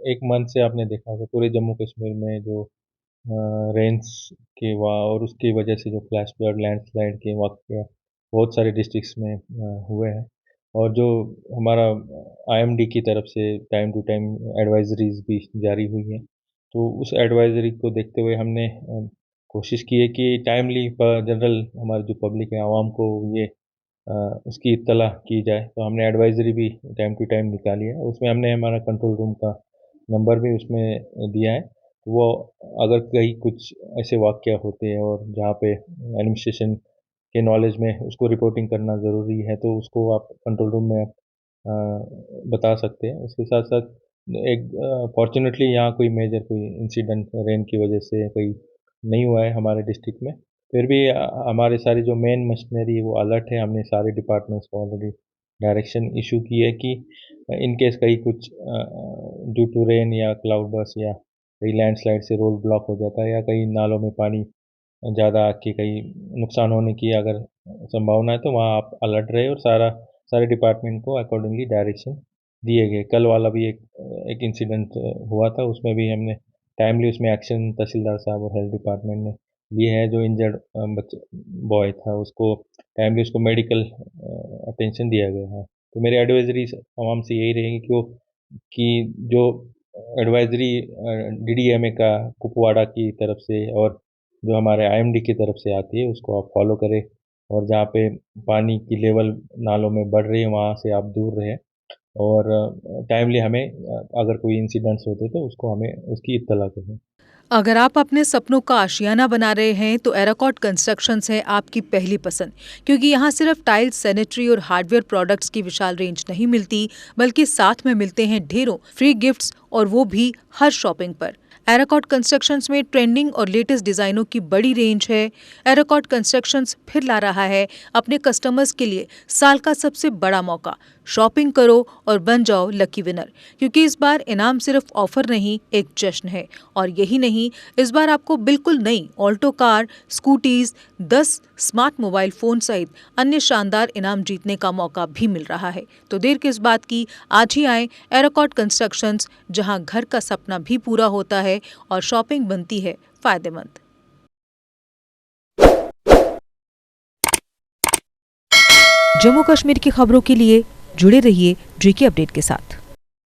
एक मंथ से आपने देखा होगा पूरे जम्मू कश्मीर में जो रेन्स के और उसकी वजह से जो फ्लैश फ्लड, लैंडस्लाइड के वाक़या बहुत सारे डिस्ट्रिक्ट्स में हुए हैं। और जो हमारा आईएमडी की तरफ से टाइम टू टाइम एडवाइज़रीज़ भी जारी हुई हैं। तो उस एडवाइज़री को देखते हुए हमने कोशिश की है कि टाइमली जनरल हमारी जो पब्लिक है, आवाम को ये अ, उसकी इत्तला की जाए। तो हमने एडवाइज़री भी टाइम टू टाइम निकाली है। उसमें हमने हमारा कंट्रोल रूम का नंबर भी उसमें दिया है। वो अगर कहीं कुछ ऐसे वाक़या होते हैं और जहाँ पे एडमिनिस्ट्रेशन के नॉलेज में उसको रिपोर्टिंग करना ज़रूरी है, तो उसको आप कंट्रोल रूम में बता सकते हैं। उसके साथ-साथ एक फ़ॉर्च्यूनेटली यहाँ कोई मेजर कोई इंसिडेंट रेन की वज़ह से कोई नहीं हुआ है हमारे डिस्ट्रिक्ट में। फिर भी हमारे सारी जो मेन मशीनरी है वो अलर्ट है। हमने सारे डिपार्टमेंट्स को ऑलरेडी डायरेक्शन इश्यू की है कि इन केस कहीं कुछ ड्यू टू रेन या क्लाउड बर्स्ट या कहीं लैंडस्लाइड से रोड ब्लॉक हो जाता है या कहीं नालों में पानी ज़्यादा आके कहीं नुकसान होने की अगर संभावना है, तो वहाँ आप अलर्ट रहे और सारे डिपार्टमेंट को अकॉर्डिंगली डायरेक्शन दिए गए। कल वाला भी एक इंसिडेंट हुआ था, उसमें भी हमने टाइमली उसमें एक्शन तहसीलदार साहब और हेल्थ डिपार्टमेंट ने लिए है। जो इंजर्ड बच्चा बॉय था उसको टाइमली उसको मेडिकल अटेंशन दिया गया है। तो मेरी एडवाइज़री आवाम से यही रहेगी कि जो एडवाइज़री डीडीएमए का कुपवाड़ा की तरफ से और जो हमारे आईएमडी की तरफ से आती है उसको आप फॉलो करें। और जहाँ पे पानी की लेवल नालों में बढ़ रही है वहाँ से आप दूर रहें। और टाइमली हमें अगर कोई इंसिडेंट्स होते तो उसको हमें उसकी इत्तला करें। अगर आप अपने सपनों का आशियाना बना रहे हैं तो एराकॉट कंस्ट्रक्शंस है आपकी पहली पसंद, क्योंकि यहाँ सिर्फ टाइल्स, सैनिटरी और हार्डवेयर प्रोडक्ट्स की विशाल रेंज नहीं मिलती, बल्कि साथ में मिलते हैं ढेरों फ्री गिफ्ट्स, और वो भी हर शॉपिंग पर। एराकॉट कंस्ट्रक्शंस में ट्रेंडिंग और लेटेस्ट डिजाइनों की बड़ी रेंज है। एराकॉट कंस्ट्रक्शंस फिर ला रहा है अपने कस्टमर्स के लिए साल का सबसे बड़ा मौका। शॉपिंग करो और बन जाओ लकी विनर, क्योंकि इस बार इनाम सिर्फ ऑफर नहीं, एक जश्न है। और यही नहीं, इस बार आपको बिल्कुल नई Alto car, scooties, 10 smart mobile phone सहित अन्य शानदार इनाम जीतने का मौका भी मिल रहा है। तो देर किस बात की, आज ही आए एराकॉट कंस्ट्रक्शंस, जहां घर का सपना भी पूरा होता है और शॉपिंग बनती है फायदेमंद। जम्मू कश्मीर की खबरों के लिए जुड़े रहिए JK अपडेट के साथ।